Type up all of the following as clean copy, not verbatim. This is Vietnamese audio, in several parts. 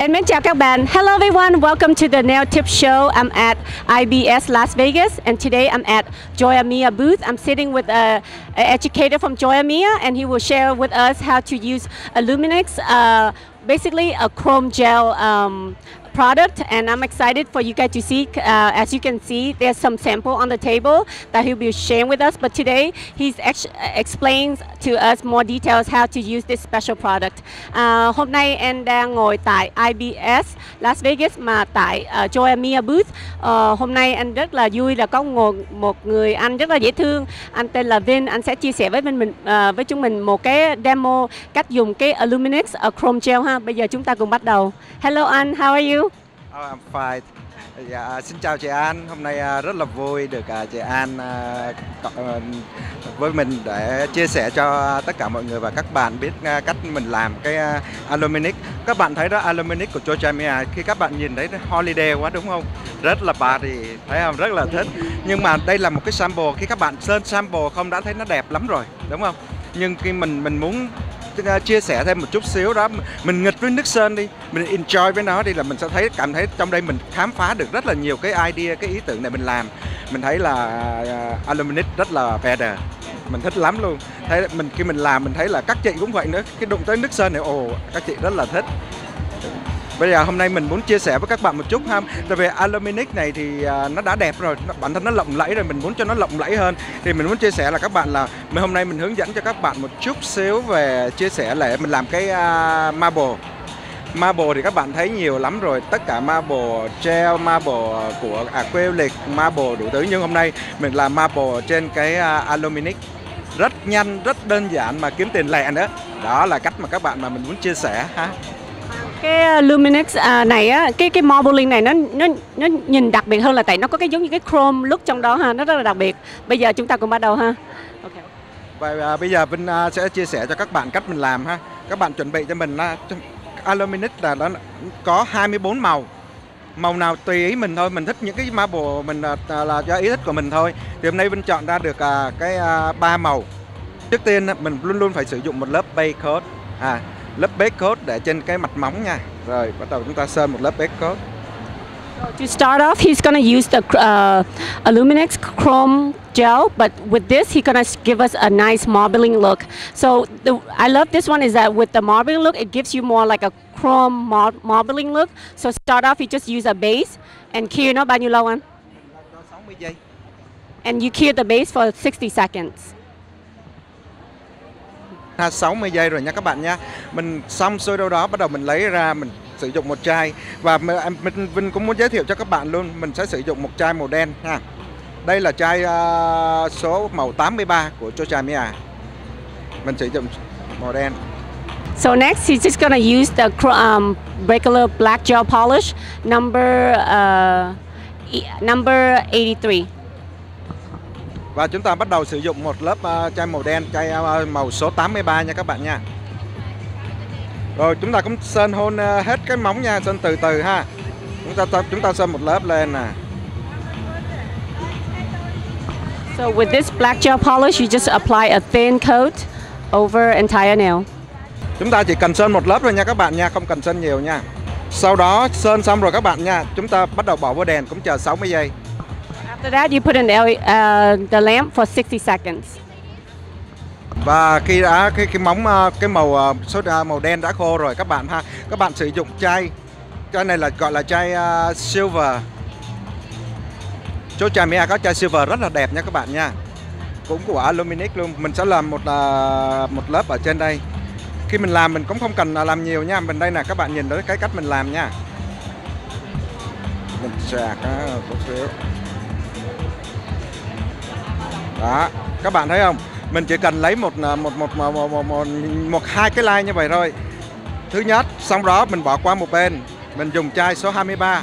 Mến chào các bạn. Hello everyone, welcome to the Nail Tip Show. I'm at IBS Las Vegas and today I'm at Joya booth. I'm sitting with an educator from Joya and he will share with us how to use Aluminix, basically a chrome gel product, and I'm excited for you guys to see. As you can see, there's some sample on the table that he'll be sharing with us, but today he explains to us more details how to use this special product. Hôm nay em đang ngồi tại IBS Las Vegas mà tại Joya booth. Hôm nay anh rất là vui là có một người anh rất là dễ thương, anh tên là Vin. Anh sẽ chia sẻ với chúng mình một cái demo cách dùng cái Aluminix chrome gel ha. Bây giờ chúng ta cùng bắt đầu. Hello anh, how are you? I'm fine. Dạ, xin chào chị An. Hôm nay rất là vui được chị An với mình để chia sẻ cho tất cả mọi người và các bạn biết cách mình làm cái Aluminix. Các bạn thấy đó, Aluminix của Chang khi các bạn nhìn thấy holiday quá đúng không? Rất là party, thấy không? Rất là thích. Nhưng mà đây là một cái sample, khi các bạn sơn sample không đã thấy nó đẹp lắm rồi, đúng không? Nhưng khi mình muốn chia sẻ thêm một chút xíu đó, mình nghịch với nước sơn đi, mình enjoy với nó đi là mình sẽ cảm thấy trong đây mình khám phá được rất là nhiều cái idea, cái ý tưởng này mình làm. Mình thấy là Aluminix rất là better, mình thích lắm luôn. Khi mình làm mình thấy là các chị cũng vậy nữa, cái đụng tới nước sơn này, các chị rất là thích. Bây giờ hôm nay mình muốn chia sẻ với các bạn một chút ha. Tại vì Aluminix này thì nó đã đẹp rồi, bản thân nó lộng lẫy rồi, mình muốn cho nó lộng lẫy hơn. Thì mình muốn chia sẻ là các bạn là hôm nay mình hướng dẫn cho các bạn một chút xíu về chia sẻ là mình làm cái marble. Marble thì các bạn thấy nhiều lắm rồi, tất cả marble gel, marble của acrylic, marble đủ thứ. Nhưng hôm nay mình làm marble trên cái Aluminix. Rất nhanh, rất đơn giản mà kiếm tiền lẹ nữa. Đó là cách mà các bạn mà mình muốn chia sẻ ha. Cái Aluminix này á, cái marbling này nó nhìn đặc biệt hơn là tại nó có cái giống như cái chrome look trong đó ha, nó rất là đặc biệt. Bây giờ chúng ta cùng bắt đầu ha. Okay. Và bây giờ Vinh sẽ chia sẻ cho các bạn cách mình làm ha. Các bạn chuẩn bị cho mình Aluminix là nó có 24 màu. Màu nào tùy ý mình thôi, mình thích những cái marble mình là do ý thích của mình thôi. Thì hôm nay Vinh chọn ra được cái 3 màu. Trước tiên mình luôn luôn phải sử dụng một lớp base coat. Lớp base coat để trên cái mặt móng nha. Rồi bắt đầu chúng ta sơn một lớp base coat. To start off, he's gonna use the Aluminix chrome gel, but with this, he's gonna give us a nice marbling look. So I love this one is that with the marbling look, it gives you more like a chrome marbling look. So start off, you just use a base and cure nó bao nhiêu lâu anh? 60 giây. And you cure the base for 60 seconds. 60 giây rồi nha các bạn nha. Mình xong xuôi đâu đó bắt đầu mình lấy ra, mình sử dụng một chai. Và mình cũng muốn giới thiệu cho các bạn luôn, mình sẽ sử dụng một chai màu đen ha. Đây là chai số màu 83 của Chang. Mình sử dụng màu đen. So next he's just gonna use the regular black gel polish number 83. Và chúng ta bắt đầu sử dụng một lớp chai màu đen, chai màu số 83 nha các bạn nha. Rồi chúng ta cũng sơn hôn hết cái móng nha, sơn từ từ ha. Chúng ta sơn một lớp lên nè. So with this black gel polish, you just apply a thin coat over entire nail. Chúng ta chỉ cần sơn một lớp thôi nha các bạn nha, không cần sơn nhiều nha. Sau đó sơn xong rồi các bạn nha, chúng ta bắt đầu bỏ vô đèn, cũng chờ 60 giây. After that, you put in the lamp for 60 seconds. Và khi đã cái màu đen đã khô rồi các bạn ha, các bạn sử dụng chai này là gọi là chai silver. Chỗ Chang có chai silver rất là đẹp nha các bạn nha, cũng của Aluminix luôn. Mình sẽ làm một lớp ở trên đây. Khi mình làm mình cũng không cần làm nhiều nha. Mình đây nè, các bạn nhìn thấy cái cách mình làm nha. Mình sạc một xíu. Đó, các bạn thấy không? Mình chỉ cần lấy hai cái line như vậy thôi. Thứ nhất, xong đó mình bỏ qua một bên, mình dùng chai số 23.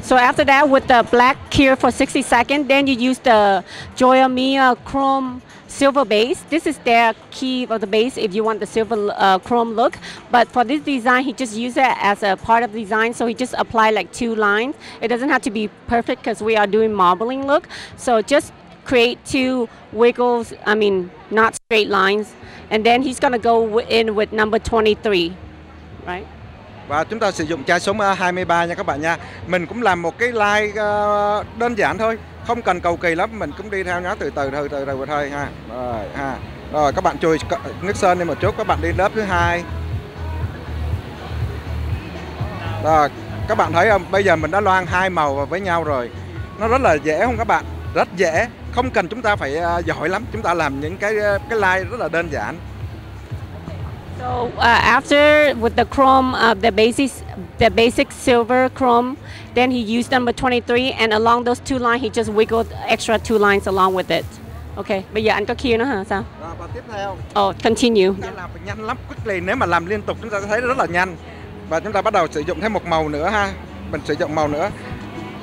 So after that, with the black cure for 60 seconds, then you use the Joya chrome silver base. This is their key of the base if you want the silver chrome look. But for this design, he just used it as a part of the design. So he just applied like 2 lines. It doesn't have to be perfect because we are doing marbling look. So just create 2 wiggles, not straight lines. And then he's gonna go in with number 23, right? Và chúng ta sử dụng chai số 23 nha các bạn nha. Mình cũng làm một cái line đơn giản thôi, không cần cầu kỳ lắm, mình cũng đi theo nó từ từ thôi ha. Rồi ha. Rồi các bạn chùi nước sơn lên một chút, các bạn đi lớp thứ hai. Rồi, các bạn thấy không? Bây giờ mình đã loang hai màu vào với nhau rồi. Nó rất là dễ không các bạn? Rất dễ, không cần chúng ta phải giỏi lắm, chúng ta làm những cái line rất là đơn giản. So after with the chrome, the basic silver chrome, then he used number 23, and along those two lines, he just wiggled extra two lines along with it. Okay, bây giờ anh có cue nữa hả sao? Rồi, và tiếp theo. Oh, continue. Chúng ta làm phải nhanh lắm, quickly. Nếu mà làm liên tục chúng ta sẽ thấy rất là nhanh. Và chúng ta bắt đầu sử dụng thêm một màu nữa ha. Mình sử dụng màu nữa.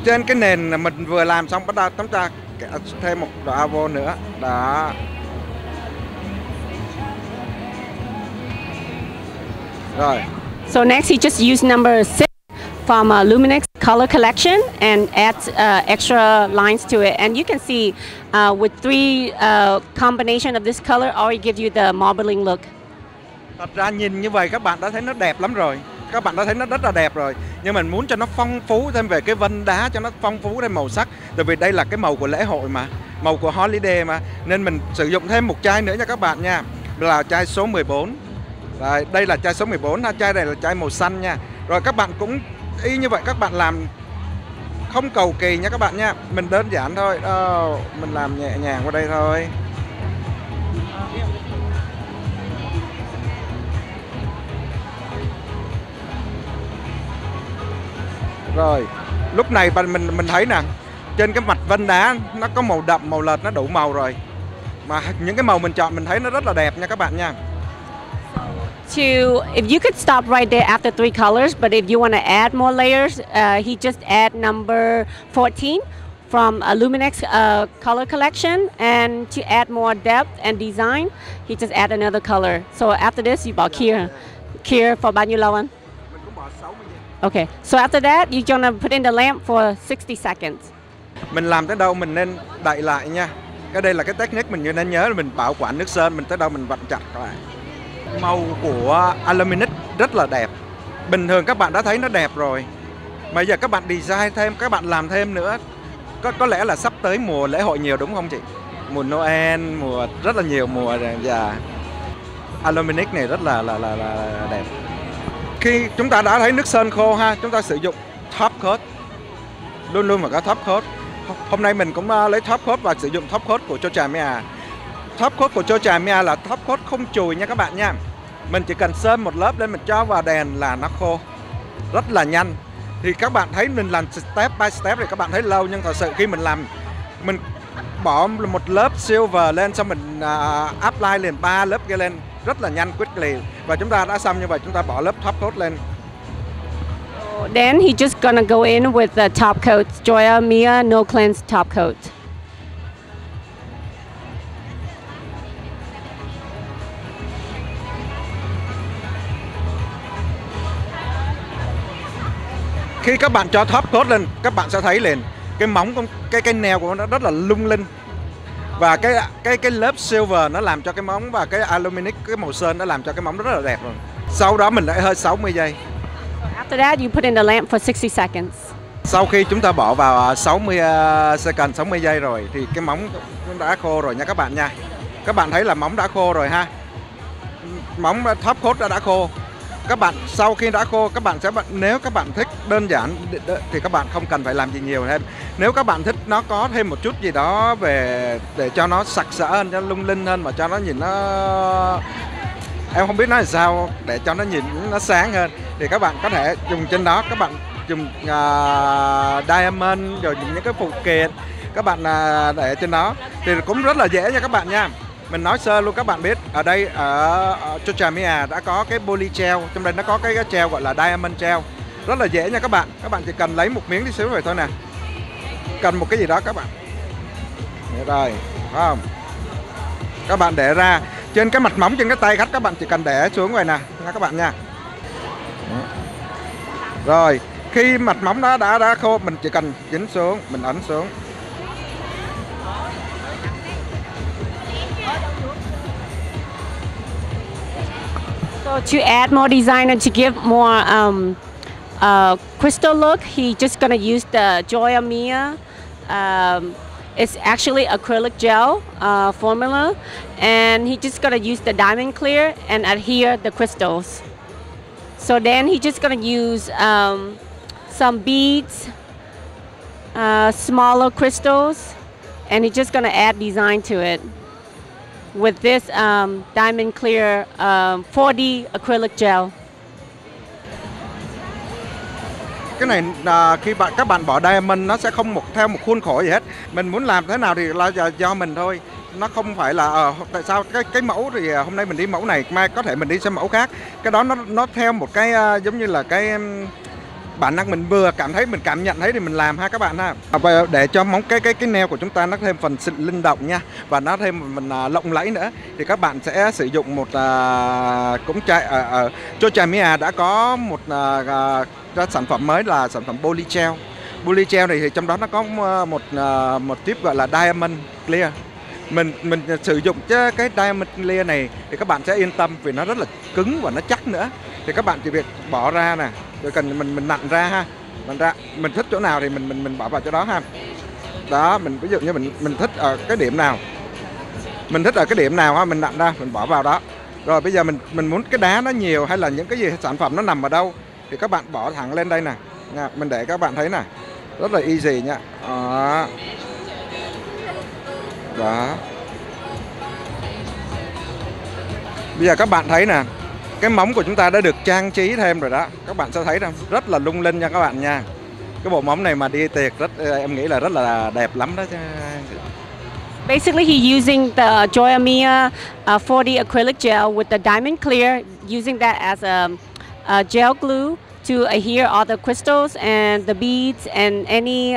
Trên cái nền mình vừa làm xong, bắt đầu chúng ta thêm một đọa vô nữa. Đó. Rồi. So next he just used number 6 from Aluminix color collection and adds extra lines to it. And you can see with three combination of this color already gives you the marbling look. Thật ra nhìn như vậy các bạn đã thấy nó đẹp lắm rồi. Các bạn đã thấy nó rất là đẹp rồi. Nhưng mình muốn cho nó phong phú thêm về cái vân đá, cho nó phong phú thêm màu sắc. Tại vì đây là cái màu của lễ hội mà, màu của holiday mà. Nên mình sử dụng thêm một chai nữa nha các bạn nha. Là chai số 14. Rồi, đây là chai số 14 ha, chai này là chai màu xanh nha. Rồi các bạn cũng y như vậy, các bạn làm không cầu kỳ nha các bạn nha. Mình đơn giản thôi. Mình làm nhẹ nhàng qua đây thôi. Rồi, lúc này mình thấy nè, trên cái mặt vân đá nó có màu đậm, màu lợt, nó đủ màu rồi. Mà những cái màu mình chọn mình thấy nó rất là đẹp nha các bạn nha. If you could stop right there after three colors, but if you want to add more layers, he just add number 14 from Aluminix color collection, and to add more depth and design, he just add another color. So after this, you bought Kier for bao nhiêu lâu anh? Mình cũng bỏ 60 giây. Okay, so after that, you're gonna put in the lamp for 60 seconds. Mình làm tới đâu mình nên đậy lại nha. Cái đây là cái technique mình nên nhớ, là mình bảo quản nước sơn, mình tới đâu mình vặn chặt lại. Màu của Aluminix rất là đẹp. Bình thường các bạn đã thấy nó đẹp rồi. Bây giờ các bạn design thêm, các bạn làm thêm nữa. Có lẽ là sắp tới mùa lễ hội nhiều đúng không chị? Mùa Noel, mùa rất là nhiều mùa và Aluminix này rất là đẹp. Khi chúng ta đã thấy nước sơn khô ha, chúng ta sử dụng top coat. Luôn luôn phải có top coat. Hôm nay mình cũng lấy top coat và sử dụng top coat của Chang. Top coat của Chang là top coat không chùi nha các bạn nha. Mình chỉ cần sơn một lớp lên, mình cho vào đèn là nó khô rất là nhanh. Thì các bạn thấy mình làm step by step thì các bạn thấy lâu, nhưng thật sự khi mình làm, mình bỏ một lớp silver lên, xong mình apply liền 3 lớp kia lên rất là nhanh, quickly. Và chúng ta đã xong như vậy, chúng ta bỏ lớp top coat lên. Then he just gonna go in with the top coat, Joya Mia No Cleanse top coat. Khi các bạn cho top coat lên, các bạn sẽ thấy liền cái móng, cái nail của nó rất là lung linh. Và cái lớp silver nó làm cho cái móng, và cái Aluminix, cái màu sơn nó làm cho cái móng rất là đẹp rồi. Sau đó mình lại hơi 60 giây. After that, you put in the lamp for 60 seconds. Sau khi chúng ta bỏ vào 60 giây rồi thì cái móng nó đã khô rồi nha các bạn nha. Các bạn thấy là móng đã khô rồi ha. Móng top coat đã khô. Các bạn sau khi đã khô, các bạn sẽ, nếu các bạn thích đơn giản thì các bạn không cần phải làm gì nhiều thêm. Nếu các bạn thích nó có thêm một chút gì đó về để cho nó sặc sỡ hơn, cho lung linh hơn, mà cho nó nhìn nó, em không biết nói là sao, để cho nó nhìn nó sáng hơn, thì các bạn có thể dùng trên đó, các bạn dùng diamond rồi những cái phụ kiện các bạn để trên đó thì cũng rất là dễ nha các bạn nha. Mình nói sơ luôn các bạn biết, ở đây ở Chang đã có cái poly gel, trong đây nó có cái gel gọi là diamond gel, rất là dễ nha các bạn. Các bạn chỉ cần lấy một miếng tí xíu rồi thôi nè, cần một cái gì đó các bạn, rồi phải không? Các bạn để ra trên cái mặt móng, trên cái tay khách, các bạn chỉ cần để xuống vậy nè nha các bạn nha. Rồi khi mặt móng đó đã khô, mình chỉ cần dính xuống, mình ấn xuống. So So to add more design and to give more crystal look, he just gonna use the Joya Mia. It's actually acrylic gel formula, and he just gonna use the diamond clear and adhere the crystals. So then he just gonna use some beads, smaller crystals, and he's just gonna add design to it with this diamond clear 4D acrylic gel. Cái này khi các bạn bỏ diamond nó sẽ không theo một khuôn khổ gì hết. Mình muốn làm thế nào thì là do mình thôi. Nó không phải là tại sao cái mẫu thì hôm nay mình đi mẫu này, mai có thể mình đi xem mẫu khác. Cái đó nó theo một cái giống như là cái bản năng mình vừa cảm thấy, mình cảm nhận thấy thì mình làm ha các bạn ha. Và để cho móng cái nail của chúng ta nó thêm phần linh động nha, và nó thêm mình lộng lẫy nữa, thì các bạn sẽ sử dụng một cũng chạy ở Chang đã có một sản phẩm mới là sản phẩm poly gel. Poly gel này thì trong đó nó có một tiếp gọi là diamond clear. Mình sử dụng cái diamond clear này thì các bạn sẽ yên tâm vì nó rất là cứng và nó chắc nữa. Thì các bạn chỉ việc bỏ ra nè, rồi cần mình nặn ra ha, mình thích chỗ nào thì mình bỏ vào chỗ đó ha. Đó, mình ví dụ như mình thích ở cái điểm nào, ha, mình nặn ra, mình bỏ vào đó. Rồi bây giờ mình muốn cái đá nó nhiều hay là những cái gì sản phẩm nó nằm ở đâu thì các bạn bỏ thẳng lên đây nè. Mình để các bạn thấy nè, rất là easy nha. Đó. Bây giờ các bạn thấy nè, cái móng của chúng ta đã được trang trí thêm rồi đó. Các bạn sẽ thấy rằng rất là lung linh nha các bạn nha. Cái bộ móng này mà đi tiệc em nghĩ là rất là đẹp lắm đó chứ. Basically, he using the Joya Mia 4D acrylic gel with the diamond clear, using that as a gel glue to adhere all the crystals and the beads and any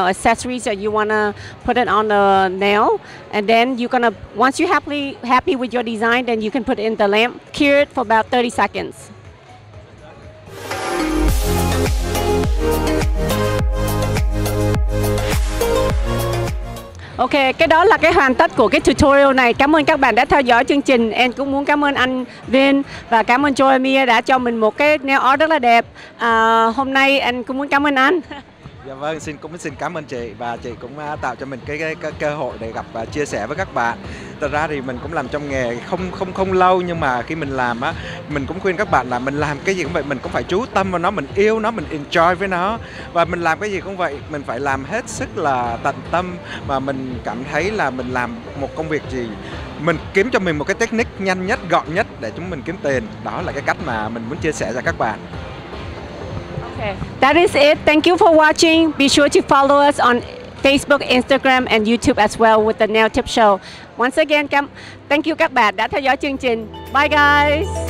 accessories that you wanna put it on the nail. And then you're gonna, once you're happy with your design, then you can put it in the lamp, cure it for about 30 seconds. Ok, cái đó là cái hoàn tất của cái tutorial này. Cảm ơn các bạn đã theo dõi chương trình. Em cũng muốn cảm ơn anh Vin và cảm ơn Joya Mia đã cho mình một cái nail art rất là đẹp. Hôm nay anh cũng muốn cảm ơn anh. Dạ vâng, xin cảm ơn chị, và chị cũng tạo cho mình cái cơ hội để gặp và chia sẻ với các bạn. Thật ra thì mình cũng làm trong nghề không lâu, nhưng mà khi mình làm á, mình cũng khuyên các bạn là mình làm cái gì cũng vậy, mình cũng phải chú tâm vào nó, mình yêu nó, mình enjoy với nó. Và mình làm cái gì cũng vậy, mình phải làm hết sức là tận tâm, mà mình cảm thấy là mình làm một công việc gì, mình kiếm cho mình một cái technique nhanh nhất, gọn nhất để chúng mình kiếm tiền. Đó là cái cách mà mình muốn chia sẻ cho các bạn. Okay, that is it. Thank you for watching. Be sure to follow us on Facebook, Instagram and YouTube as well with the Nail Tip Show. Once again, thank you các bạn đã theo dõi chương trình. Bye guys.